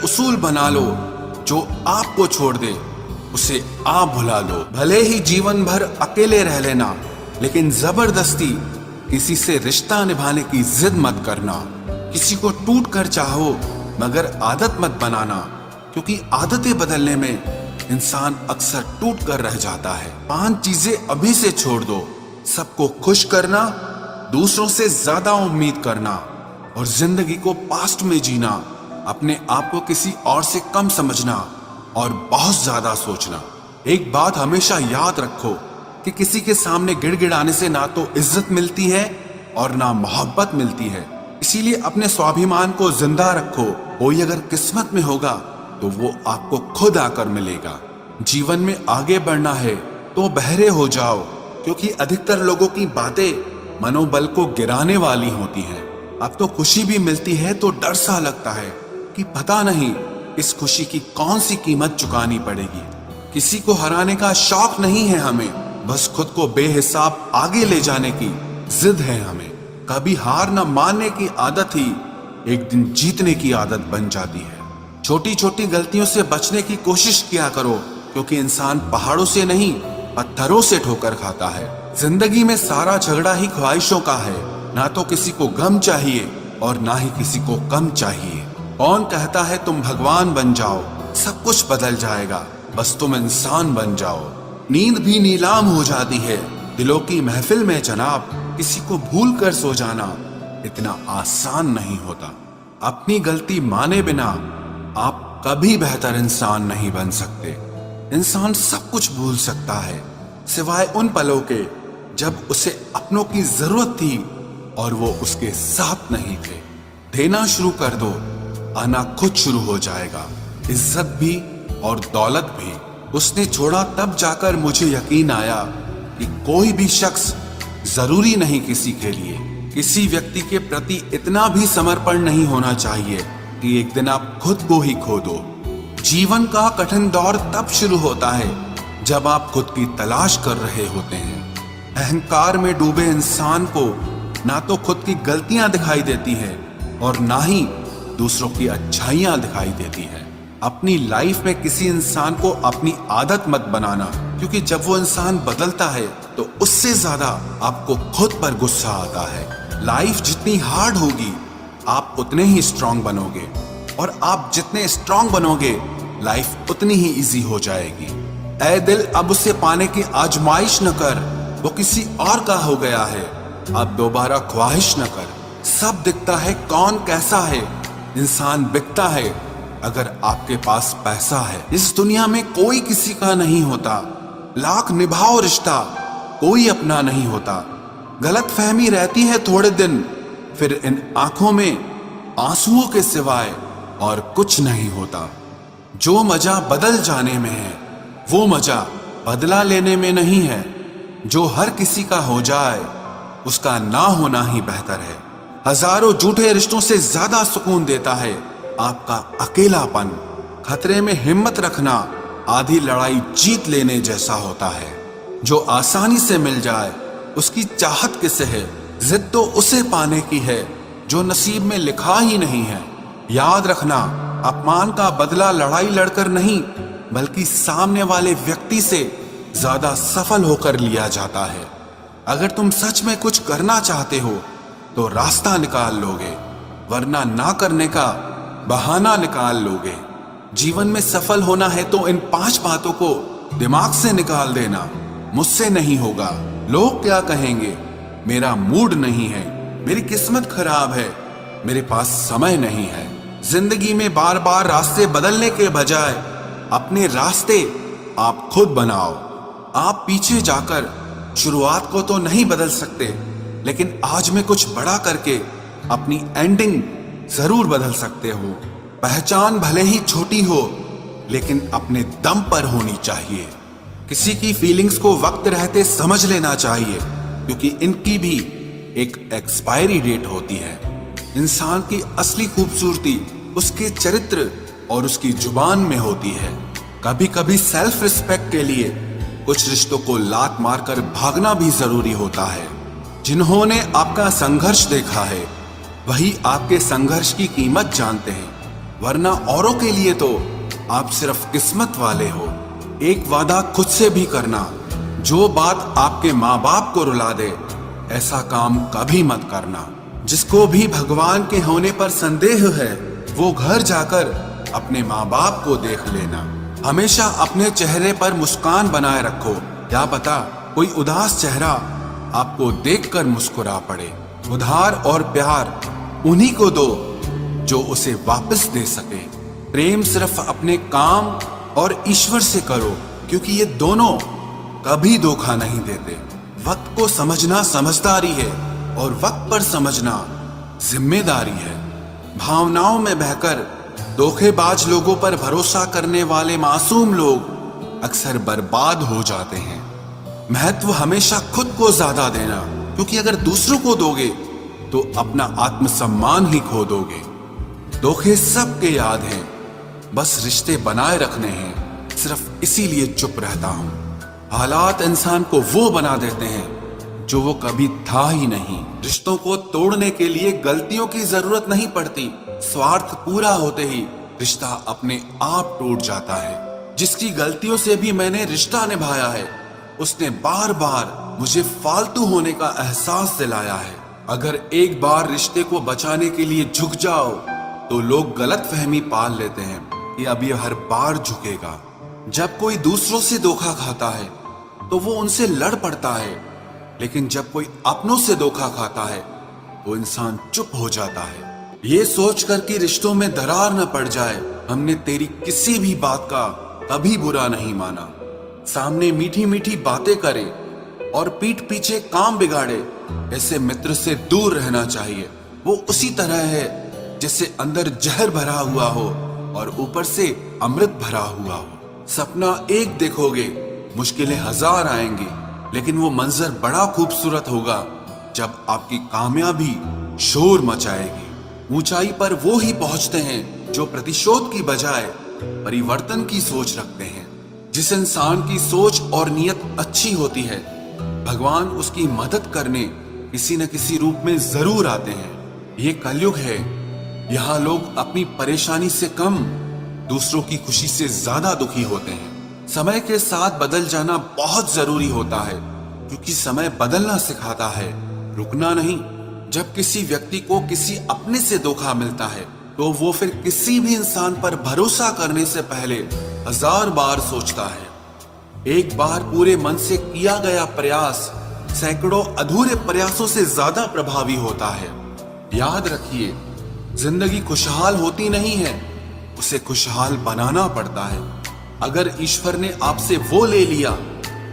उसूल बना लो, जो आपको छोड़ दे उसे आप भुला लो। भले ही जीवन भर अकेले रह लेना, लेकिन जबरदस्ती किसी से रिश्ता निभाने की जिद मत करना। किसी को टूट कर चाहो, मगर आदत मत बनाना, क्योंकि आदतें बदलने में इंसान अक्सर टूट कर रह जाता है। 5 चीजें अभी से छोड़ दो। सबको खुश करना, दूसरों से ज्यादा उम्मीद करना और जिंदगी को पास्ट में जीना, अपने आप को किसी और से कम समझना और बहुत ज्यादा सोचना। एक बात हमेशा याद रखो कि किसी के सामने गिड़गिड़ाने से ना तो इज्जत मिलती है और ना मोहब्बत मिलती है। इसीलिए अपने स्वाभिमान को जिंदा रखो। कोई अगर किस्मत में होगा तो वो आपको खुद आकर मिलेगा। जीवन में आगे बढ़ना है तो बहरे हो जाओ, क्योंकि अधिकतर लोगों की बातें मनोबल को गिराने वाली होती हैं। अब तो खुशी भी मिलती है तो डर सा लगता है कि पता नहीं इस खुशी की कौन सी कीमत चुकानी पड़ेगी। किसी को हराने का शौक नहीं है हमें, बस खुद को बेहिसाब आगे ले जाने की जिद है हमें। कभी हार न मानने की आदत ही एक दिन जीतने की आदत बन जाती है। छोटी छोटी गलतियों से बचने की कोशिश किया करो, क्योंकि इंसान पहाड़ों से नहीं पत्थरों से ठोकर खाता है। जिंदगी में सारा झगड़ा ही ख्वाहिशों का है। ना तो किसी को गम चाहिए और ना ही किसी को कम चाहिए। कौन कहता है तुम भगवान बन जाओ, सब कुछ बदल जाएगा, बस तुम इंसान बन जाओ। नींद भी नीलाम हो जाती है दिलों की महफिल में जनाब। किसी को भूल कर सो जाना इतना आसान नहीं होता। अपनी गलती माने बिना आप कभी बेहतर इंसान नहीं बन सकते। इंसान सब कुछ भूल सकता है, सिवाय उन पलों के जब उसे अपनों की जरूरत थी और वो उसके साथ नहीं थे। देना शुरू कर दो, आना खुद शुरू हो जाएगा। इज्जत भी और दौलत भी उसने छोड़ा, तब जाकर मुझे यकीन आया कि कोई भी शख्स जरूरी नहीं किसी के लिए। किसी व्यक्ति के प्रति इतना भी समर्पण नहीं होना चाहिए कि एक दिन आप खुद को ही खो दो। जीवन का कठिन दौर तब शुरू होता है जब आप खुद की तलाश कर रहे होते हैं। अहंकार में डूबे इंसान को ना तो खुद की गलतियां दिखाई देती है और ना ही दूसरों की अच्छाइयां दिखाई देती है। अपनी लाइफ में किसी इंसान को अपनी आदत मत बनाना, क्योंकि जब वो इंसान बदलता है तो उससे ज्यादा आपको खुद पर गुस्सा आता है। लाइफ जितनी हार्ड होगी आप उतने ही स्ट्रांग बनोगे, और आप जितने स्ट्रांग बनोगे लाइफ उतनी ही इजी हो जाएगी। ऐ दिल, अब उसे पाने की आजमाइश न कर, वो किसी और का हो गया है, अब दोबारा ख्वाहिश न कर। सब दिखता है कौन कैसा है, इंसान बिकता है अगर आपके पास पैसा है। इस दुनिया में कोई किसी का नहीं होता, लाख निभाओ रिश्ता कोई अपना नहीं होता। गलत फहमी रहती है थोड़े दिन, फिर इन आंखों में आंसुओं के सिवाय और कुछ नहीं होता। जो मजा बदल जाने में है वो मजा बदला लेने में नहीं है। जो हर किसी का हो जाए उसका ना होना ही बेहतर है। हजारों झूठे रिश्तों से ज्यादा सुकून देता है आपका अकेलापन। खतरे में हिम्मत रखना आधी लड़ाई जीत लेने जैसा होता है। जो आसानी से मिल जाए उसकी चाहत किसे है, जिद तो उसे पाने की है जो नसीब में लिखा ही नहीं है। याद रखना, अपमान का बदला लड़ाई लड़कर नहीं, बल्कि सामने वाले व्यक्ति से ज्यादा सफल होकर लिया जाता है। अगर तुम सच में कुछ करना चाहते हो तो रास्ता निकाल लोगे, वरना ना करने का बहाना निकाल लोगे। जीवन में सफल होना है तो इन 5 बातों को दिमाग से निकाल देना। मुझसे नहीं होगा, लोग क्या कहेंगे, मेरा मूड नहीं है, मेरी किस्मत खराब है, मेरे पास समय नहीं है। जिंदगी में बार बार रास्ते बदलने के बजाय अपने रास्ते आप खुद बनाओ। आप पीछे जाकर शुरुआत को तो नहीं बदल सकते, लेकिन आज में कुछ बड़ा करके अपनी एंडिंग जरूर बदल सकते हो। पहचान भले ही छोटी हो, लेकिन अपने दम पर होनी चाहिए। किसी की फीलिंग्स को वक्त रहते समझ लेना चाहिए, क्योंकि इनकी भी एक एक्सपायरी डेट होती है। इंसान की असली खूबसूरती उसके चरित्र और उसकी जुबान में होती है। कभी कभी सेल्फ रिस्पेक्ट के लिए कुछ रिश्तों को लात मारकर भागना भी जरूरी होता है। जिन्होंने आपका संघर्ष देखा है वही आपके संघर्ष की कीमत जानते हैं। वरना औरों के लिए तो आप सिर्फ किस्मत वाले हो। एक वादा खुद से भी करना, जो बात आपके माँ बाप को रुला दे, ऐसा काम कभी मत करना। जिसको भी भगवान के होने पर संदेह है, वो घर जाकर अपने माँ बाप को देख लेना। हमेशा अपने चेहरे पर मुस्कान बनाए रखो, क्या पता कोई उदास चेहरा आपको देखकर मुस्कुरा पड़े। उधार और प्यार उन्हीं को दो जो उसे वापस दे सके। प्रेम सिर्फ अपने काम और ईश्वर से करो, क्योंकि ये दोनों कभी धोखा नहीं देते। वक्त को समझना समझदारी है और वक्त पर समझना जिम्मेदारी है। भावनाओं में बहकर धोखेबाज लोगों पर भरोसा करने वाले मासूम लोग अक्सर बर्बाद हो जाते हैं। महत्व हमेशा खुद को ज्यादा देना, क्योंकि अगर दूसरों को दोगे तो अपना आत्मसम्मान ही खो दोगे। धोखे सबके याद हैं, बस रिश्ते बनाए रखने हैं, सिर्फ इसीलिए चुप रहता हूं। हालात इंसान को वो बना देते हैं जो वो कभी था ही नहीं। रिश्तों को तोड़ने के लिए गलतियों की जरूरत नहीं पड़ती, स्वार्थ पूरा होते ही रिश्ता अपने आप टूट जाता है। जिसकी गलतियों से भी मैंने रिश्ता निभाया है, उसने बार बार मुझे फालतू होने का एहसास दिलाया है। अगर एक बार रिश्ते को बचाने के लिए झुक जाओ तो लोग गलत फहमी पाल लेते हैं कि अब ये हर बार झुकेगा। जब कोई दूसरों से धोखा खाता है तो वो उनसे लड़ पड़ता है, लेकिन जब कोई अपनों से धोखा खाता है तो इंसान चुप हो जाता है। ये सोचकर कि रिश्तों में दरार न पड़ जाए, हमने तेरी किसी भी बात का कभी बुरा नहीं माना। सामने मीठी मीठी बातें करे और पीठ पीछे काम बिगाड़े, ऐसे मित्र से दूर रहना चाहिए। वो उसी तरह है जैसे अंदर जहर भरा हुआ हो और ऊपर से अमृत भरा हुआ हो। सपना एक देखोगे, मुश्किलें हजार आएंगी, लेकिन वो मंजर बड़ा खूबसूरत होगा जब आपकी कामयाबी शोर मचाएगी। ऊंचाई पर वो ही पहुंचते हैं जो प्रतिशोध की बजाय परिवर्तन की सोच रखते हैं। जिस इंसान की सोच और नियत अच्छी होती है, भगवान उसकी मदद करने किसी न किसी रूप में जरूर आते हैं। ये कलयुग है, यहाँ लोग अपनी परेशानी से कम दूसरों की खुशी से ज्यादा दुखी होते हैं। समय के साथ बदल जाना बहुत जरूरी होता है, क्योंकि समय बदलना सिखाता है, रुकना नहीं। जब किसी व्यक्ति को किसी अपने से धोखा मिलता है तो वो फिर किसी भी इंसान पर भरोसा करने से पहले 1000 बार सोचता है। एक बार पूरे मन से किया गया प्रयास सैकड़ों अधूरे प्रयासों से ज्यादा प्रभावी होता है। याद रखिए, जिंदगी खुशहाल होती नहीं है, उसे खुशहाल बनाना पड़ता है। अगर ईश्वर ने आपसे वो ले लिया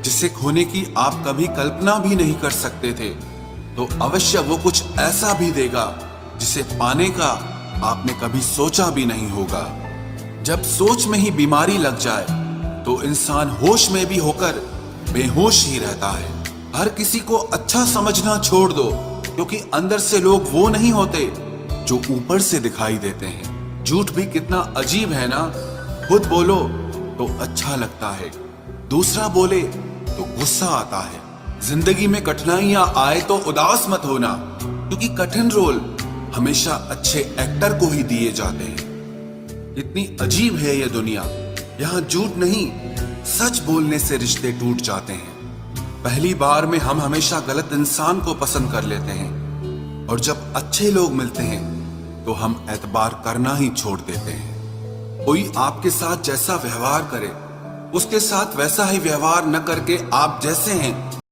जिसे खोने की आप कभी कल्पना भी नहीं कर सकते थे, तो अवश्य वो कुछ ऐसा भी देगा जिसे पाने का आपने कभी सोचा भी नहीं होगा। जब सोच में ही बीमारी लग जाए तो इंसान होश में भी होकर बेहोश ही रहता है। हर किसी को अच्छा समझना छोड़ दो, क्योंकि अंदर से लोग वो नहीं होते जो ऊपर से दिखाई देते हैं। झूठ भी कितना अजीब है ना, खुद बोलो तो अच्छा लगता है, दूसरा बोले तो गुस्सा आता है। जिंदगी में कठिनाइयां आए तो उदास मत होना, क्योंकि कठिन रोल हमेशा अच्छे एक्टर को ही दिए जाते हैं। इतनी अजीब है ये दुनिया, यहाँ झूठ नहीं सच बोलने से रिश्ते टूट जाते हैं। पहली बार में हम हमेशा गलत इंसान को पसंद कर लेते हैं, और जब अच्छे लोग मिलते हैं तो हम एतबार करना ही छोड़ देते हैं। कोई आपके साथ जैसा व्यवहार करे, उसके साथ वैसा ही व्यवहार न करके आप जैसे हैं